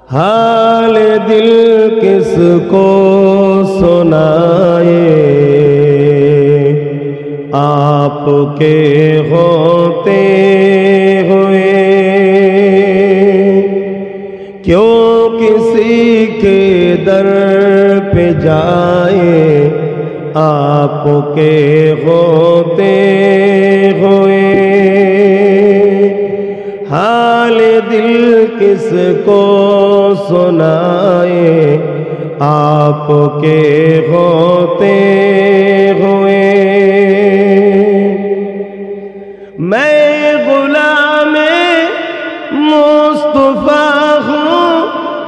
حال دل کس کو سنائے آپ کے ہوتے ہوئے، کیوں کسی کے در پہ جائے آپ کے ہوتے ہوئے، حال دل کس کو سنائے آپ کے ہوتے ہوئے۔ میں غلام مصطفیٰ ہوں،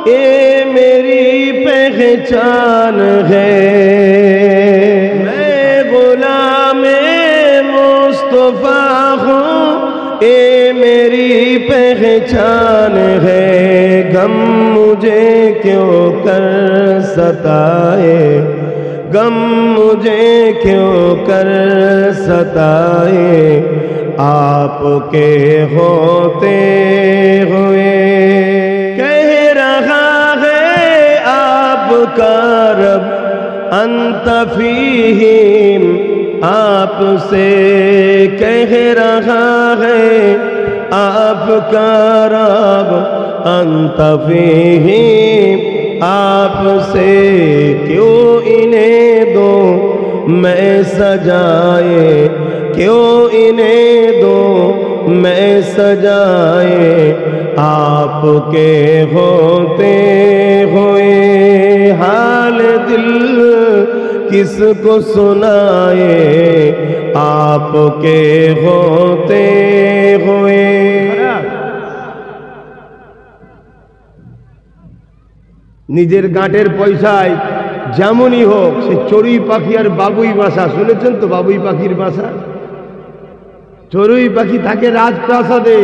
یہ میری پہچان ہے، میں غلام مصطفیٰ ہوں، یہ میری پہچان ہے، غم مجھے کیوں کر ستائے، غم مجھے کیوں کر ستائے آپ کے ہوتے ہوئے۔ کہہ رہا ہے آپ کا رب انت فیہم، آپ سے کہہ رہا ہے آپ کا رب انت فیہم، آپ سے کیوں انہیں دو میں سجائے، کیوں انہیں دو میں سجائے آپ کے ہوتے ہوئے، حال دل کس کو سنائے آپ کے ہوتے ہوئے۔ নিজের গাঁটের পয়সায় যেমনই হোক, সে চড়ুই পাখি আর বাবুই বাসা, শুনেছেন তো বাবুই পাখির বাসা? চড়ুই পাখি থাকে রাজপ্রাসাদে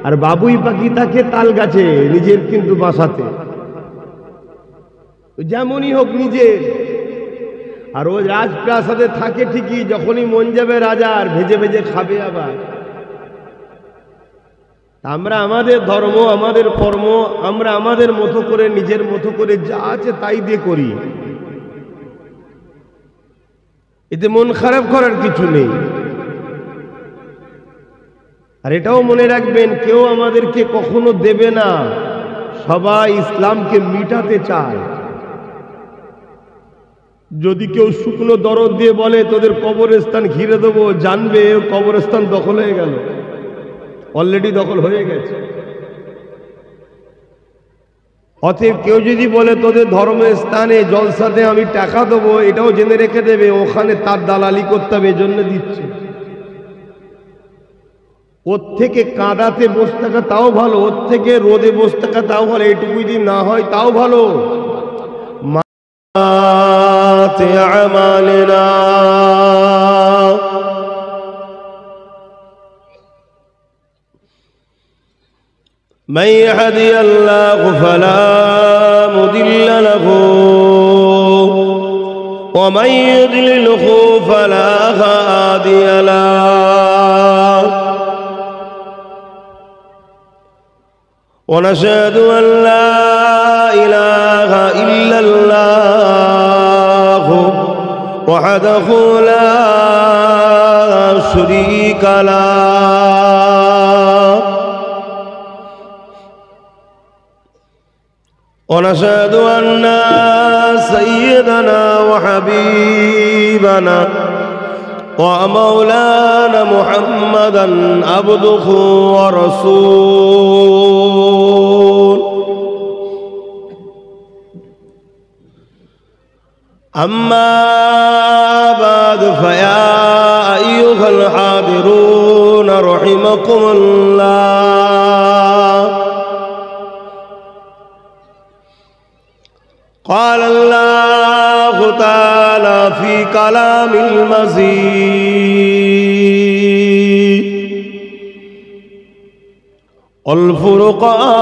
আর বাবুই পাখি থাকে তাল গাছে, নিজের কিন্তু বাসাতে। যেমনই হোক নিজের, আর ও রাজপ্রাসাদে থাকে ঠিকই, যখনই মন যাবে রাজার ভেজে ভেজে খাবে আবার। আমরা আমাদের ধর্ম, আমাদের কর্ম, আমরা আমাদের মতো করে নিজের মতো করে যা আছে তাই দিয়ে করি, এতে মন খারাপ করার কিছু নেই। আর এটাও মনে রাখবেন, কেউ আমাদেরকে কখনো দেবে না, সবাই ইসলামকে মিটাতে চায়। যদি কেউ শুকনো দরদ দিয়ে বলে তোদের কবরস্থান ঘিরে দেবো, জানবে কবরস্থান দখল হয়ে গেল, অলরেডি দখল হয়ে গেছে। অতএব কেউ যদি বলে তোদের ধর্মস্থানে জলসাতে আমি টাকা দেবো, এটাও জেনে রেখে দেবে ওখানে তার দালালি করতে হবে, এজন্য দিচ্ছে। ওর থেকে কাঁদাতে বসে থাকা তাও ভালো, ওর থেকে রোদে বসে থাকা তাও ভালো, এইটুকু যদি না হয় তাও ভালো। আমালিনা من يهدي الله فلا مضل له ومن يضلله فلا هادي له، ونشهد أن لا إله إلا الله وحده لا شريك له، ونشهد أن سيدنا وحبيبنا ومولانا محمدا عبده ورسوله، أما بعد فيا أيها الحاضرون رحمكم الله، قال الله تعالى في كلام المجيد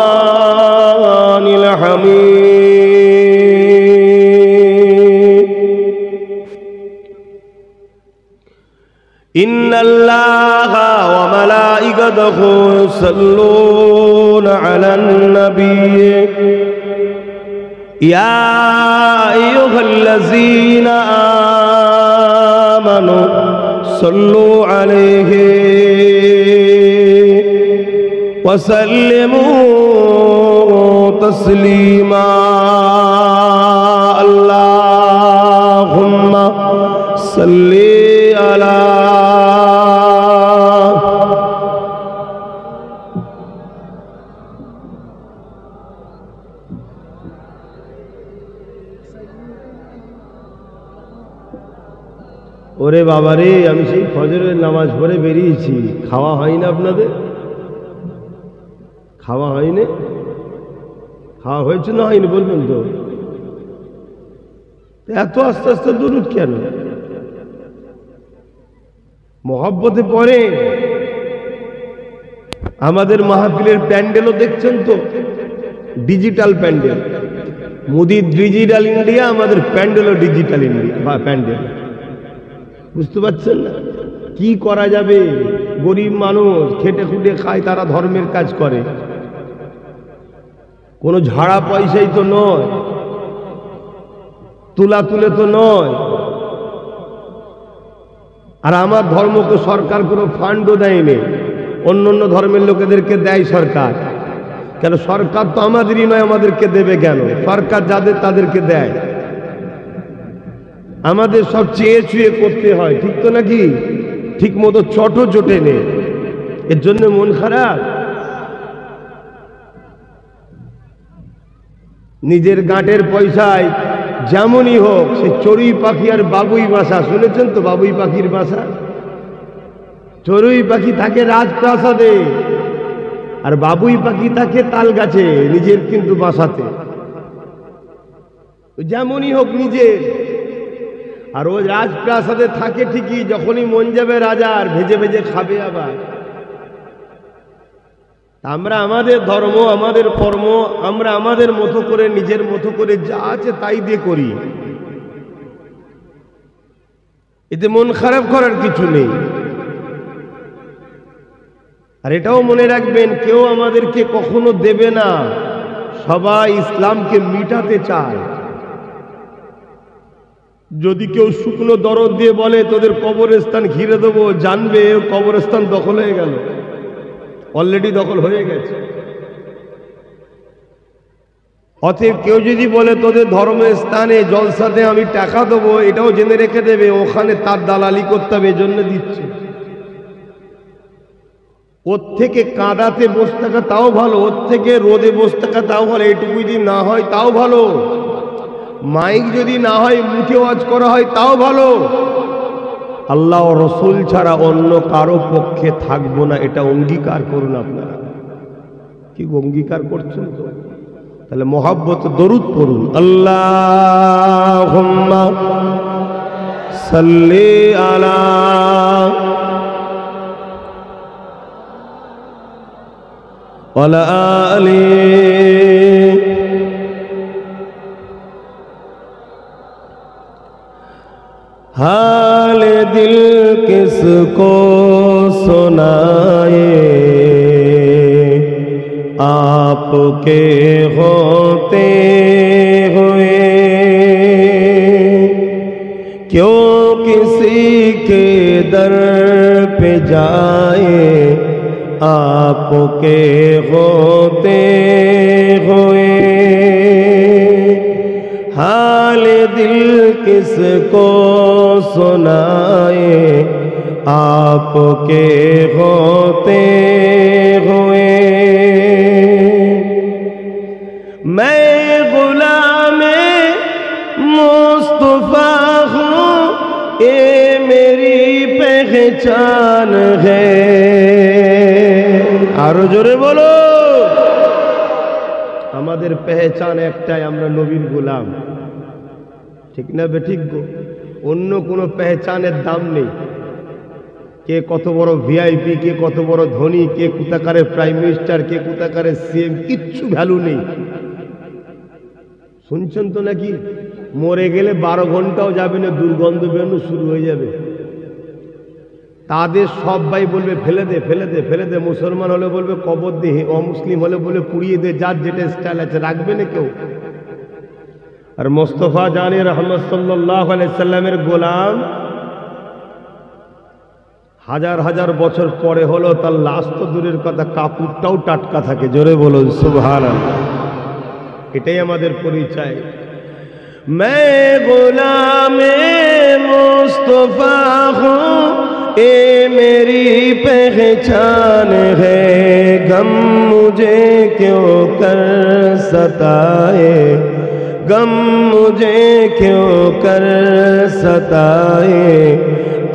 والفرقان الحميد، إن الله وملائكته وملائكته يصلون على النبي يا أيها الذين آمنوا صلوا عليه وسلموا تسليما اللهم صل على ওরে বাবা রে, আমি সেই ফজরের নামাজ পড়ে বেরিয়েছি, খাওয়া হয় না আপনাদের? খাওয়া হয়নি? খাওয়া হয়েছে না হয়নি বলবেন তো? এত আস্তে আস্তে দুরূদ কেন? মহব্বতে পড়ে। আমাদের মাহফিলের প্যান্ডেলও দেখছেন তো, ডিজিটাল প্যান্ডেল। মোদির ডিজিটাল ইন্ডিয়া, আমাদের প্যান্ডেলও ডিজিটাল ইন্ডিয়া বা প্যান্ডেল। বুঝতে পারছেন না? কি করা যাবে? গরিব মানুষ খেটে খুটে খায়, তারা ধর্মের কাজ করে। কোনো ঝাড়া পয়সাই তো নয়, তুলা তুলে তো নয়। আর আমার ধর্মকে সরকার কোনো ফান্ডও দেয়নি, অন্য অন্য ধর্মের লোকেদেরকে দেয় সরকার। কেন? সরকার তো আমাদেরই নয়, আমাদেরকে দেবে কেন? সরকার যাদের তাদেরকে দেয়, আমাদের সব চেয়ে চুয়ে করতে হয়, ঠিক তো নাকি? ঠিক মতো চটও জোটে নে, এর জন্য মন খারাপ। নিজের গাঁটের পয়সায় যেমনই হোক, সে চড়ুই পাখি আর বাবুই বাসা, শুনেছেন তো বাবুই পাখির বাসা? চড়ুই পাখি থাকে রাজপ্রাসাদে, আর বাবুই পাখি থাকে তাল গাছে, নিজের কিন্তু বাসাতে। যেমনই হোক নিজের। আর ও রাজপ্রাসাদে থাকে ঠিকই, যখনই মন যাবে রাজার, ভেজে ভেজে খাবে আবার। আমরা আমাদের ধর্ম, আমাদের কর্ম, আমরা আমাদের মতো করে, নিজের মতো করে যা আছে তাই দিয়ে করি। এতে মন খারাপ করার কিছু নেই। আর এটাও মনে রাখবেন, কেউ আমাদেরকে কখনো দেবে না, সবাই ইসলামকে মিটাতে চায়। যদি কেউ শুকনো দরদ দিয়ে বলে তোদের কবরস্থান ঘিরে দেবো, জানবে কবরস্থান দখল হয়ে গেল, অলরেডি দখল হয়ে গেছে। অতএব কেউ যদি বলে তোদের ধর্মের স্থানে জলসাতে আমি টাকা দেবো, এটাও জেনে রেখে দেবে ওখানে তার দালালি করতে হবে, এজন্য দিচ্ছে। ওর থেকে কাঁদাতে বসে থাকা তাও ভালো, ওর থেকে রোদে বসে থাকা তাও ভালো। এইটুকু যদি না হয় তাও ভালো, মাইক যদি না হয় মুখে ওয়াজ করা হয় তাও ভালো। আল্লাহ ও রসুল ছাড়া অন্য কারো পক্ষে থাকবো না, এটা অঙ্গীকার করুন আপনারা। কি অঙ্গীকার করছেন তো? তাহলে মহব্বত দরুদ পড়ুন। আল্লাহুম্মা সাল্লি আলা ওয়ালা আলি हाल दिल किसको सुनाए, आपके होते हुए क्यों किसी के दर पे जाए, आपके होते हुए हाल दिल किसको सुनाए, आपके होते हुए मैं गुलाम मुस्तफा हूँ, ये मेरी पहचान है। आरो जोरे बोलो। আমাদের পেহচান একটাই, আমরা নবীর গোলাম। ঠিক না বেঠিক গো? অন্য কোনো পেহচানের দাম নেই। কে কত বড় ভিআইপি, কে কত বড় ধনী, কে কোথাকারের প্রাইম মিনিস্টার, কে কোথাকারের সিএম, কিচ্ছু ভ্যালু নেই। শুনছেন তো নাকি? মরে গেলে 12 ঘন্টাও যাবে না, দুর্গন্ধ বেরোনো শুরু হয়ে যাবে। তাদের সবাই বলবে ফেলে দে ফেলে দে ফেলে দে। মুসলমান হলে বলবে কবর দে, অমুসলিম হলে বলে পুড়িয়ে দে, যার যেটা স্টাইল আছে, রাখবে না কেউ। আর মোস্তফা জানি রহমত সাল্লাল্লাহু আলাইহি সাল্লামের গোলাম হাজার হাজার বছর পরে হলো তার লাশ তো দূরের কথা, কাপড়টাও টাটকা থাকে। জোরে বলুন সুবহানাল্লাহ। এটাই আমাদের পরিচয়। मैं गुलामे मुस्तफा हूँ, ए मेरी पहचान है। गम मुझे क्यों कर सताए, गम मुझे क्यों कर सताए,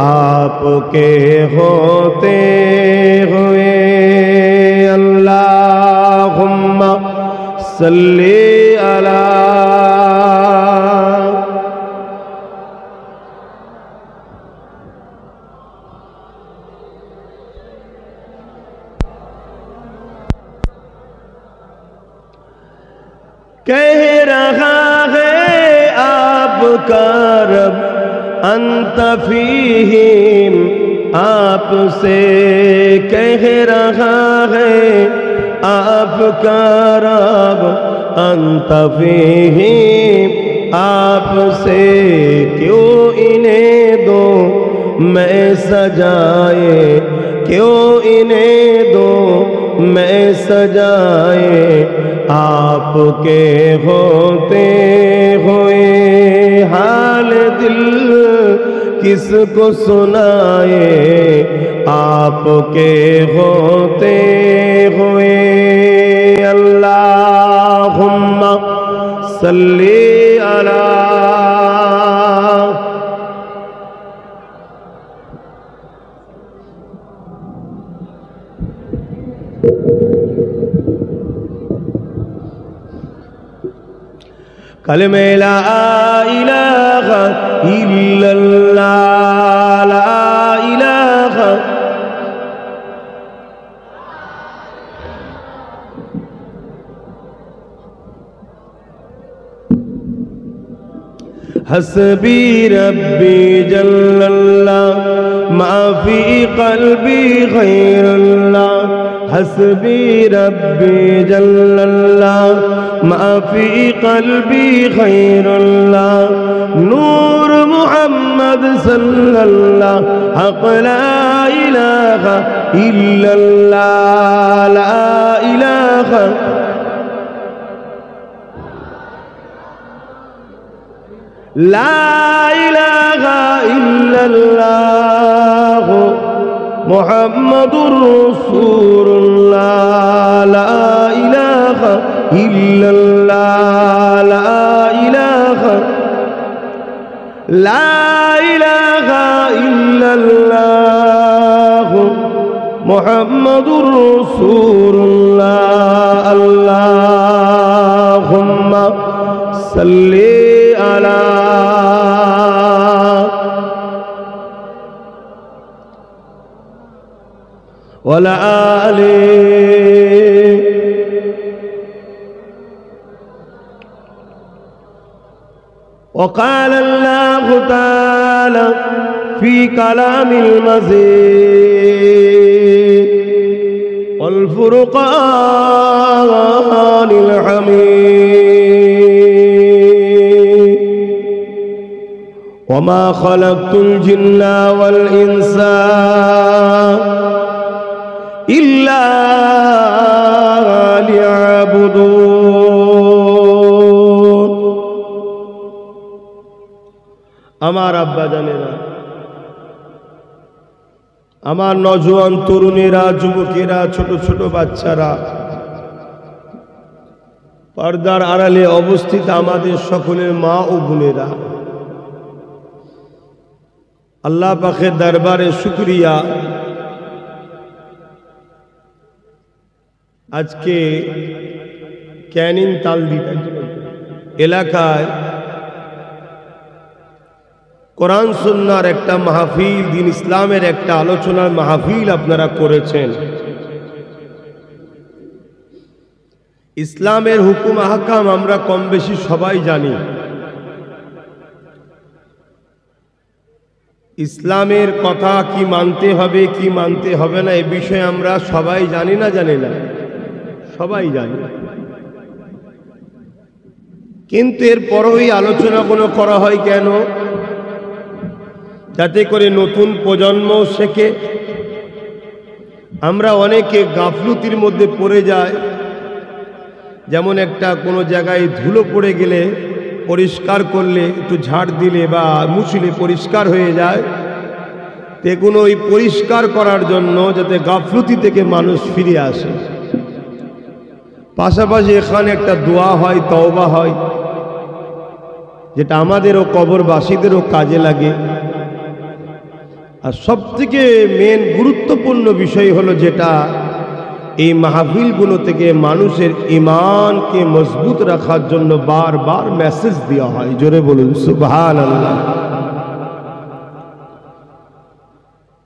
आपके होते हुए। अल्लाहुम्मा सल्ली अला। कह रहा है आपका रब अंत फीहिम, आपसे कह रहा है आपका रब अंत फीहिम, आपसे क्यों इन्हें दो मैं सजाए, क्यों इन्हें दो मैं सजाए, आपके होते हुए। हाल दिल किसको सुनाए, आपके होते हुए। अल्लाहुम्मा सल्ली अला। कलमे ला इलाहा इल्लल्लाह, ला इलाहा। हस्बी रब्बी जल्लल्लाह, मा फी क़ल्बी ग़ैरुल्लाह। हस्बी रब्बी जल्लल्लाह, मा फी क़ल्बी ग़ैरुल्लाह। नूर मुहम्मद सल्लल्लाह, हक़ ला इलाहा इल्लल्लाह, ला इलाहा। ला इलाहा इल्लल्लाह मुहम्मदुर रसूलुल्लाह, ला इलाहा इल्लल्लाह, ला इलाहा। ला इलाहा इल्लल्लाह मुहम्मदुर रसूलुल्लाह। अल्लाहुम्मा सल्ली अला। वला आले। वक़ाल अल्लाह ताला फी कलामिल मजीद वल फुरक़ानिल हमीद। वमा खलक़तुल जिन्ना वल इंसा इल्ला लियअबुदून। আমার আব্বা জানেরা, আমার নওজোয়ান তরুণেরা, যুবকেরা, ছোট ছোট বাচ্চারা, পর্দার আড়ালে অবস্থিত আমাদের সকলের মা ও বোনেরা, আল্লাহ পাকের দরবারে শুকরিয়া। আজকে ক্যানিং তালদিটা এলাকায় কোরআন সুন্নাহর একটা মাহফিল, দ্বীন ইসলামের একটা আলোচনার মাহফিল আপনারা করেছেন। ইসলামের হুকুম আহকাম আমরা কম বেশি সবাই জানি। ইসলামের কথা কি মানতে হবে কি মানতে হবে না এ বিষয়ে আমরা সবাই জানি না সবাই জানি, কিন্তু এরপরও এই আলোচনাগুলো করা হয় কেন? যাতে করে নতুন প্রজন্ম শেখে। আমরা অনেকে গাফলুতির মধ্যে পড়ে যায়, যেমন একটা কোনো জায়গায় ধুলো পড়ে গেলে পরিষ্কার করলে একটু ঝাড় দিলে বা মুছলে পরিষ্কার হয়ে যায়, এগুলো ওই পরিষ্কার করার জন্য যাতে গাফলুতি থেকে মানুষ ফিরে আসে। পাশাপাশি এখানে একটা দোয়া হয়, তওবা হয়, যেটা আমাদেরও কবরবাসীদেরও কাজে লাগে। আর সবথেকে মেন গুরুত্বপূর্ণ বিষয় হলো যেটা এই মাহফিলগুলো থেকে মানুষের ঈমানকে মজবুত রাখার জন্য বারবার মেসেজ দেওয়া হয়। জোরে বলুন সুবহানাল্লাহ।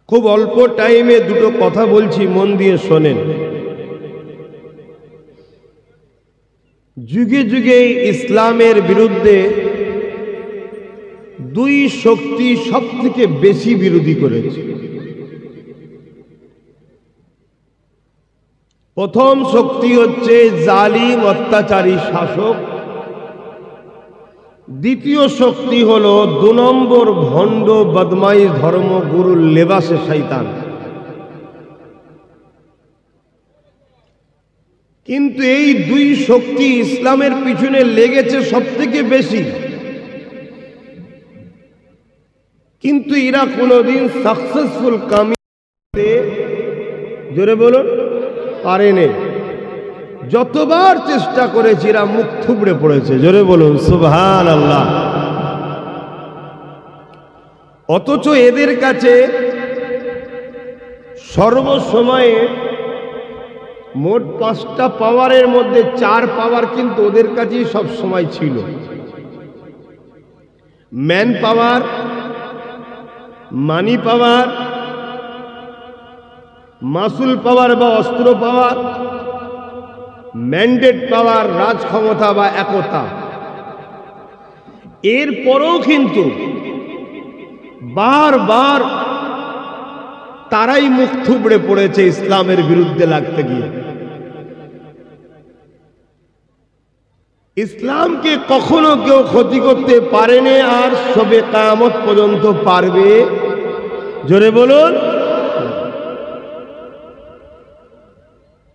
খুব অল্প টাইমে দুটো কথা বলছি, মন দিয়ে শোনেন। যুগে যুগে ইসলামের বিরুদ্ধে দুই শক্তি সবথেকে বেশি বিরোধী করেছে। প্রথম শক্তি হচ্ছে জালিম অত্যাচারী শাসক, দ্বিতীয় শক্তি হলো 2 নম্বর ভণ্ড বদমাই ধর্মগুরুর লেবাসে শয়তান। কিন্তু এই দুই শক্তি ইসলামের পিছনে লেগেছে সবথেকে বেশি, কিন্তু এরা কোনোদিন সাকসেসফুল কামিয়ে, জোরে বলুন, পারেনি। যতবার চেষ্টা করেছে এরা মুখ থুবড়ে পড়েছে। জোরে বলুন সুবহানাল্লাহ। অথচ এদের কাছে সর্বসময়ে মোট 5টা পাওয়ারের মধ্যে 4 পাওয়ার কিন্তু ওদের কাছেই সব সময় ছিল। ম্যান পাওয়ার, মানি পাওয়ার, মাসুল পাওয়ার বা অস্ত্র পাওয়ার, ম্যান্ডেট পাওয়ার, রাজ ক্ষমতা বা একতা। এরপরও কিন্তু বারবার তারাই মুখ থুবড়ে পড়েছে ইসলামের বিরুদ্ধে লাগতে গিয়ে। ইসলামকে কখনো কেউ ক্ষতি করতে পারেনি, আর সবে কিয়ামত পর্যন্ত পারবে। জোরে বলুন।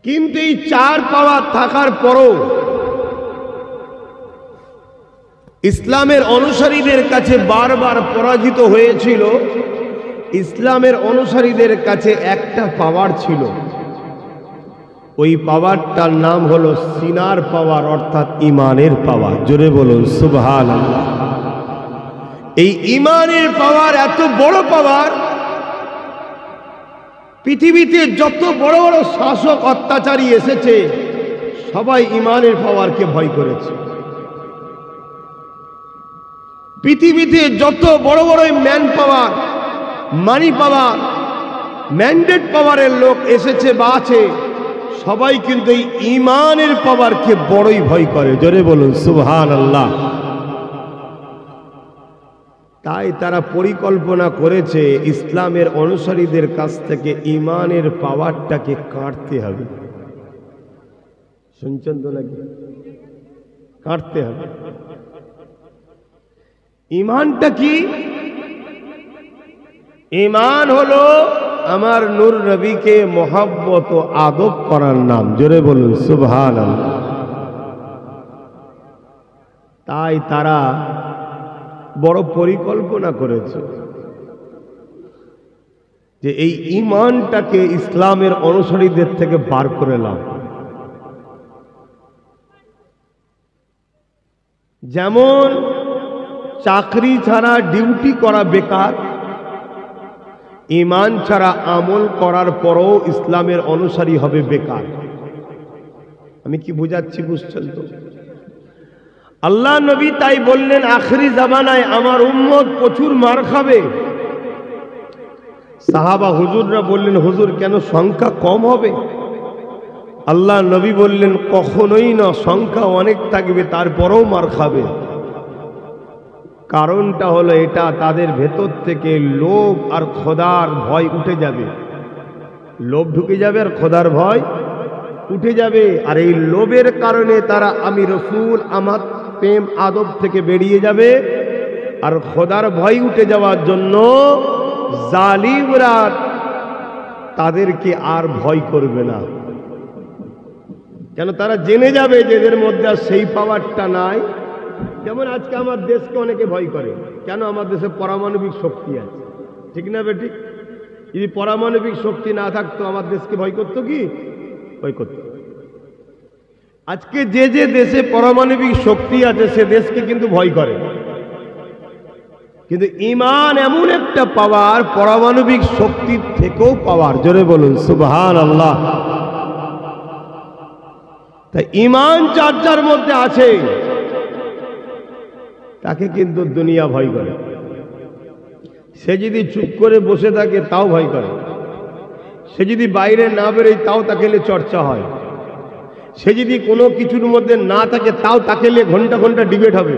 কিন্তু এই 4 পাওয়ার থাকার পরও ইসলামের অনুসারীদের কাছে বারবার পরাজিত হয়েছিল। ইসলামের অনুসারীদের কাছে একটা পাওয়ার ছিল, ওই পাওয়ারটার নাম হলো সিনার পাওয়ার, অর্থাৎ ইমানের পাওয়ার। জোরে বলুন সুবহানাল্লাহ। এই ইমানের পাওয়ার এত বড় পাওয়ার, পৃথিবীতে যত বড় বড় শাসক অত্যাচারী এসেছে সবাই ইমানের পাওয়ারকে ভয় করেছে। পৃথিবীতে যত বড় বড় ম্যান পাওয়ার, মানি পাওয়ার, ম্যান্ডেট পাওয়ারের লোক এসেছে বা আছে, সবাই কিন্তু এই ইমানের পাওয়ারকে বড়ই ভয় করে। জোরে বলুন সুবহানাল্লাহ। তাই তারা পরিকল্পনা করেছে ইসলামের অনুসারীদের কাছ থেকে ইমানের পাওয়ারটাকে কাটতে হবে। শুনছেন তো নাকি? কাটতে হবে। ইমানটা কি? ইমান হলো আমার নূর নবীকে মোহাব্বত ও আদব করার নাম। জোরে বলুন সুবহানাল্লাহ। তাই তারা বড় পরিকল্পনা করেছে যে এই ইমানটাকে ইসলামের অনুসারীদের থেকে বার করে নাও। যেমন চাকরি ছাড়া ডিউটি করা বেকার, ইমান ছাড়া আমল করার পরও ইসলামের অনুসারী হবে বেকার। আমি কি বুঝাচ্ছি, বুঝছেন তো? আল্লাহ নবী তাই বললেন আখেরি জামানায় আমার উম্মত প্রচুর মার খাবে। সাহাবা হুজুররা বললেন হুজুর কেন সংখ্যা কম হবে? আল্লাহ নবী বললেন কখনোই না, সংখ্যা অনেক থাকবে তারপরেও মার খাবে। কারণটা হলো এটা, তাদের ভেতর থেকে লোভ আর খোদার ভয় উঠে যাবে। লোভ ঢুকে যাবে আর খোদার ভয় উঠে যাবে। আর এই লোভের কারণে তারা আমি রসুল আমার প্রেম আদব থেকে বেরিয়ে যাবে। আর খোদার ভয় উঠে যাওয়ার জন্য জালিমরা তাদেরকে আর ভয় করবে না, কেন তারা জেনে যাবে যে এদের মধ্যে আর সেই পাওয়ারটা নাই। যেমন আজকে আমার দেশকে অনেকে ভয় করে, কেন? আমার দেশে পারমাণবিক শক্তি আছে, ঠিক না বেটি? যদি পারমাণবিক শক্তি না থাকতো আমার দেশকে ভয় করতো কি? ভয় করতো। আজকে যে যে দেশে পারমাণবিক শক্তি আছে সে দেশকে কিন্তু ভয় করে। কিন্তু ঈমান এমন একটা পাওয়ার, পারমাণবিক শক্তির থেকেও পাওয়ার। জোরে বলুন সুবহানাল্লাহ। তাই ঈমান যার যার মধ্যে আছে তাকে কিন্তু দুনিয়া ভয় করে। সে যদি চুপ করে বসে থাকে তাও ভয় করে। সে যদি বাইরে না বেরোয় তাও তাকে নিয়ে চর্চা হয়। সে যদি কোনো কিছুর মধ্যে না থাকে তাও তাকে নিয়ে ঘন্টা ঘন্টা ডিবেট হবে।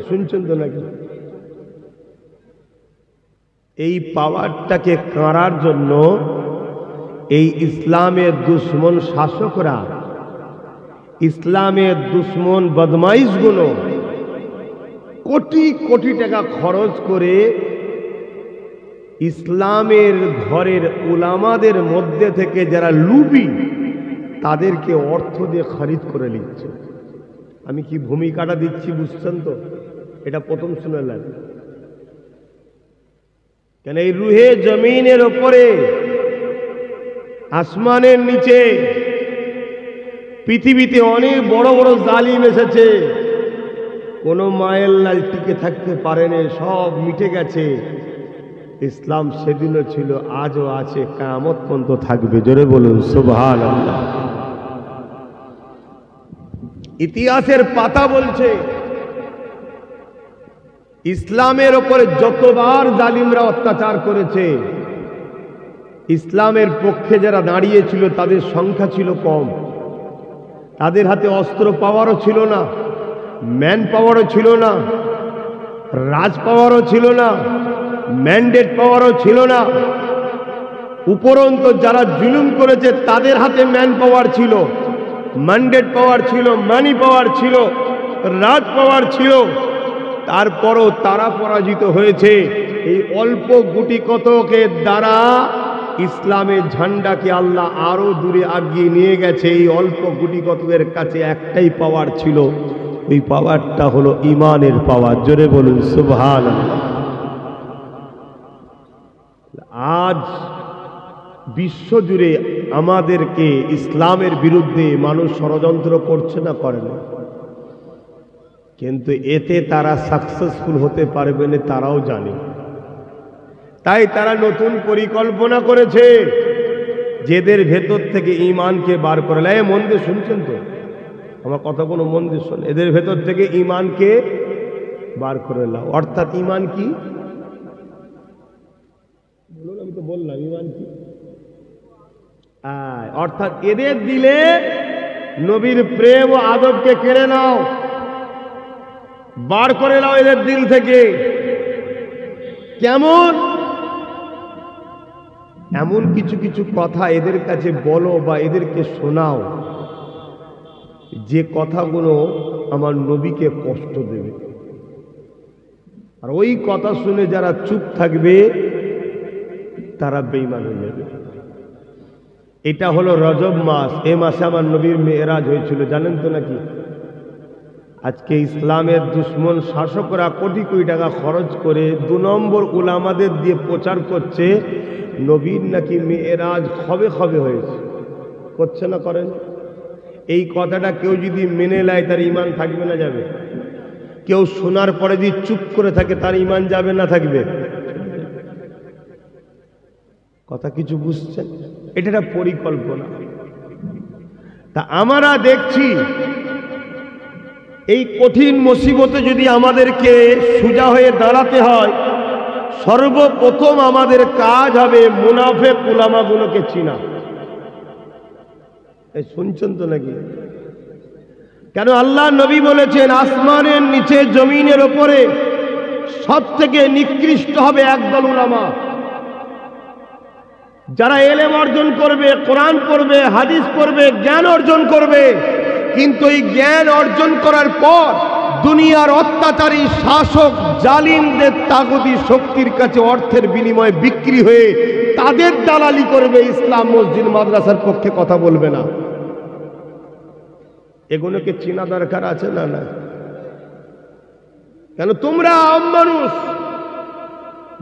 শুনছেন তো নাকি? এই পাওয়ারটাকে কাড়ার জন্য এই ইসলামের দুশ্মন শাসকরা, ইসলামের দুশ্মন বদমাইশগুলো কোটি কোটি টাকা খরচ করে ইসলামের ঘরের উলামাদের মধ্যে থেকে যারা লুবি তাদেরকে অর্থ দিয়ে খরিদ করে নিচ্ছে। আমি কি ভূমিকাটা দিচ্ছি বুঝছেন তো? এটা প্রথম শুনলেন। কেন এই রুহে জমিনের ওপরে, আসমানের নিচে, পৃথিবীতে অনেক বড় বড় জালিম এসেছে, কোনো মায়ের লাল টিকে থাকতে পারেনি, সব মিটে গেছে। ইসলাম সেদিনও ছিল, আজও আছে, কিয়ামত পর্যন্ত থাকবে। জোরে বলুন সুবহানাল্লাহ। ইতিহাসের পাতা বলছে ইসলামের ওপরে যতবার জালিমরা অত্যাচার করেছে, ইসলামের পক্ষে যারা দাঁড়িয়েছিল তাদের সংখ্যা ছিল কম। তাদের হাতে অস্ত্র পাওয়ারও ছিল না, ম্যান পাওয়ারও ছিল না, রাজ পাওয়ারও ছিল না, ম্যান্ডেট পাওয়ারও ছিল না। উপরন্ত যারা জুলুম করেছে তাদের হাতে ম্যান পাওয়ার ছিল, ম্যান্ডেট পাওয়ার ছিল, মানি পাওয়ার ছিল, রাজ পাওয়ার ছিল। তারপরও তারা পরাজিত হয়েছে। এই অল্প গুটি কতকের দ্বারা ইসলামের ঝান্ডাকে আল্লাহ আরো দূরে আগিয়ে নিয়ে গেছে। এই অল্প গুটি কতকের কাছে একটাই পাওয়ার ছিল, ওই পাওয়ারটা হলো ঈমানের পাওয়ার। জোরে বলুন সুবহানাল্লাহ। আজ বিশ্বজুড়ে আমাদেরকে ইসলামের বিরুদ্ধে মানুষ ষড়যন্ত্র করছে না, করে না? কিন্তু এতে তারা সাকসেসফুল হতে পারবে না, তারাও জানে। তাই তারা নতুন পরিকল্পনা করেছে, যেদের ভেতর থেকে ঈমানকে বার করে। মন দিয়ে শুনছেন তো আমার কথা? কোনো মন দিয়ে শোন। এদের ভেতর থেকে ঈমানকে বার করে নাও। অর্থাৎ ঈমান কি? বলুন, আমি তো বললাম ঈমান কি। অর্থাৎ এদের দিলে নবীর প্রেম ও আদবকে কেড়ে নাও, বার করে নাও এদের দিল থেকে। কেমন? এমন কিছু কিছু কথা এদের কাছে বলো বা এদেরকে শোনাও যে কথাগুলো আমার নবীকে কষ্ট দেবে। আর ওই কথা শুনে যারা চুপ থাকবে তারা বেঈমান হয়ে যাবে। এটা হলো রজব মাস। এই মাসে আমার নবীর মেরাজ হয়েছিল, জানেন তো নাকি? আজকে ইসলামের দুশ্মন শাসকরা কোটি কোটি টাকা খরচ করে 2 নম্বর উলামাদের দিয়ে প্রচার করছে নবীর নাকি মেরাজ খবে খবে হয়েছে। করছে না? করেন? এই কথাটা কেউ যদি মেনে নেয় তার ঈমান থাকবে না যাবে? কেউ শোনার পরে যদি চুপ করে থাকে তার ঈমান যাবে না থাকবে? কথা কিছু বুঝছেন? এটা একটা পরিকল্পনা। তা আমরা দেখছি এই কঠিন মুসিবতে যদি আমাদেরকে সোজা হয়ে দাঁড়াতে হয়, সর্বপ্রথম আমাদের কাজ হবে মুনাফিক উলামাগুলোকে চিনা। এই শুনছেন তো নাকি? কেন আল্লাহ নবী বলেছেন আসমানের নিচে জমিনের ওপরে সব থেকে নিকৃষ্ট হবে একদল উলামা, যারা এলেম অর্জন করবে, কোরআন পড়বে, হাদিস পড়বে, জ্ঞান অর্জন করবে, কিন্তু এই জ্ঞান অর্জন করার পর দুনিয়ার অত্যাচারী শাসক জালিমদের তাগুতি শক্তির কাছে অর্থের বিনিময়ে বিক্রি হয়ে তাদের দালালি করবে, ইসলাম মসজিদ মাদ্রাসার পক্ষে কথা বলবে না। এগুলোকে চেনা দরকার আছে না? না কেন? তোমরা আম মানুষ,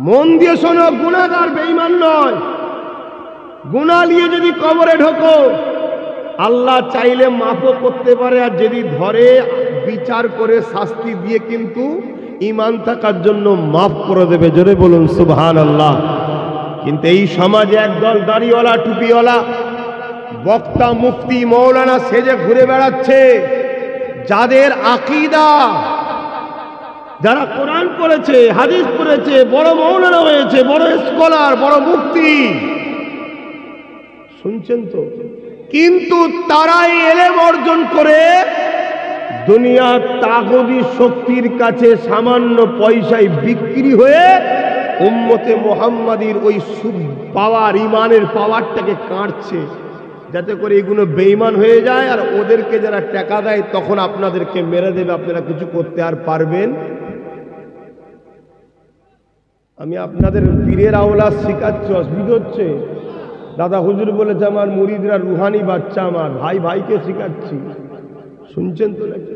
মন দিয়ে শোনো, গুনাহগার বেঈমান নয়। গুনাহ নিয়ে যদি কবরে ঢোকো, আল্লাহ চাইলে মাফও করতে পারে, আর যদি ধরে বিচার করে শাস্তি দিয়ে কিন্তু ঈমান থাকার জন্য মাফ করে দেবে। জোরে বলুন সুবহানাল্লাহ। কিন্তু এই সমাজে একদল দাড়িওয়ালা, টুপিওয়ালা, বক্তা, মুফতি, মৌলানা সেজে ঘুরে বেড়াচ্ছে, যাদের আকীদা, যারা কোরআন পড়েছে, হাদিস পড়েছে, বড় মৌলানা হয়েছে, বড় স্কলার, বড় মুফতি, শুনছেন তো, কিন্তু তারাই এলেম অর্জন করে দুনিয়ার তাগুতি শক্তির কাছে সামান্য পয়সায় বিক্রি হয়ে উম্মতে মুহাম্মাদির ওই পাওয়ার, ইমানের পাওয়ারটাকে কাটছে, যাতে করে এগুলো বেঈমান হয়ে যায়। আর ওদেরকে যারা টাকা দেয় তখন আপনাদেরকে মেরে দেবে, আপনারা কিছু করতে আর পারবেন। আমি আপনাদের পীরের আওলাদ শিখাচ্ছি, অসুবিধা হচ্ছে? দাদা হুজুর বলেছে আমার মুরিদরা রুহানি বাচ্চা, আমার ভাই ভাইকে শিখাচ্ছি, শুনছেন তো নাকি?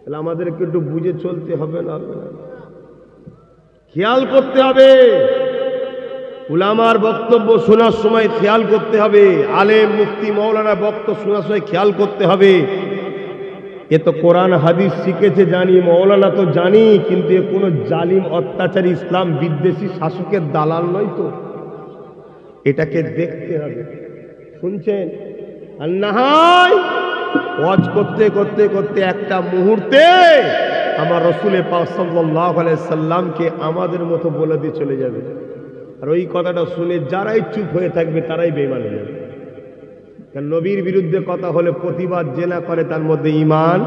তাহলে আমাদেরকে একটু বুঝে চলতে হবে না? খেয়াল করতে হবে, উলামার বক্তব্য শোনার সময় খেয়াল করতে হবে, আলেম মুফতি মৌলানা বক্তব্য শোনার সময় খেয়াল করতে হবে। এ তো কোরআন হাদিস শিখেছে জানি, মৌলানা তো জানি, কিন্তু এ কোনো জালিম, অত্যাচারী, ইসলাম বিদ্বেষী শাসকের দালাল নয় তো। এটাকে দেখতে হবে, শুনছেন? আর না হয় ওয়াজ করতে করতে করতে একটা মুহূর্তে আমার রাসূল পাক সাল্লাল্লাহু আলাইহি সাল্লামকে আমাদের মতো বলে দিয়ে চলে যাবে। আর ওই কথাটা শুনে যারাই চুপ হয়ে থাকবে তারাই বেঈমান হয়ে যাবে। কারণ নবীর বিরুদ্ধে কথা হলে প্রতিবাদ যে না করে তার মধ্যে ঈমান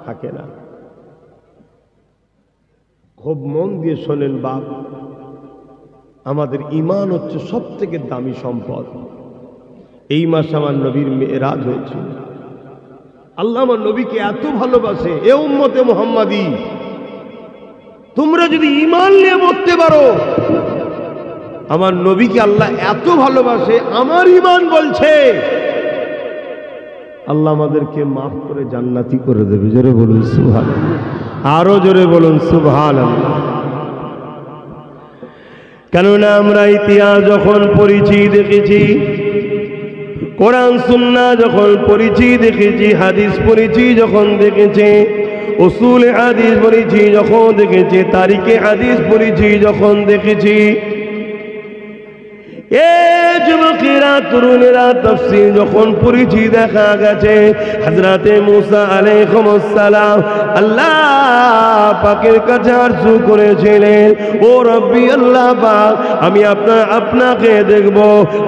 থাকে না। খুব মন দিয়ে শোনেন বাপ, আমাদের ঈমান হচ্ছে সব থেকে দামি সম্পদ। এই মাসে আমার নবীর মেরাজ হয়েছিল। আল্লাহ আমার নবীকে এত ভালোবাসে, এ উম্মতে মুহাম্মাদি, তোমরা যদি ঈমান নিয়ে মরতে পারো, আমার নবীকে আল্লাহ এত ভালোবাসে, আমার ঈমান বলছে আল্লাহ আমাদেরকে মাফ করে জান্নাতি করে দেবে। জোরে বলুন সুবহানাল্লাহ, আরো জোরে বলুন সুবহানাল্লাহ। কেননা আমরা ইতিহাস যখন পড়েছি, দেখেছি, কোরআন সুন্নাহ যখন পড়েছি, দেখেছি, হাদিস পড়েছি যখন দেখেছি, উসুল হাদিস পড়েছি যখন দেখেছি, তারিখে হাদিস পড়েছি যখন দেখেছি, এ যুবকেরা, তরুণেরা তাফসীর যখন পড়েছি, দেখা গেছে হযরতে মুসা আলাইহিস সালাম আল্লাহ পাকের কাছে আরজু করেছিলেন, ও রব্বি আল্লাহ পাক, আমি আপনাকে দেখব।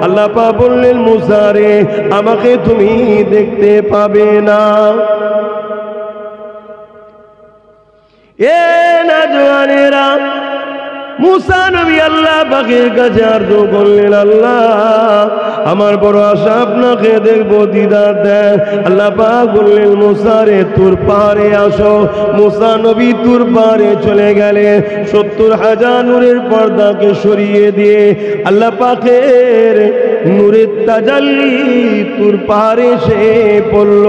আল্লাহ পাক বললেন, মুসা রে, আমাকে তুমি দেখতে পাবে না। এ নওজওয়ানেরা, মুসা নবী আল্লাহ পাকের কাছে আরজু করলেন, আল্লাহ আমার বড় আশা আপনাকে দেখবো, দিদার দেন। আল্লাহ পাক বললেন, মুসা রে, তুর পাহাড়ে আসো। মুসা নবী তুর পাহাড়ে চলে গেলেন। 70,000 নূরের পর্দাকে সরিয়ে দিয়ে আল্লাহ পাকের নূরের তাজাল্লি তুর পাহাড়ে এসে পড়ল।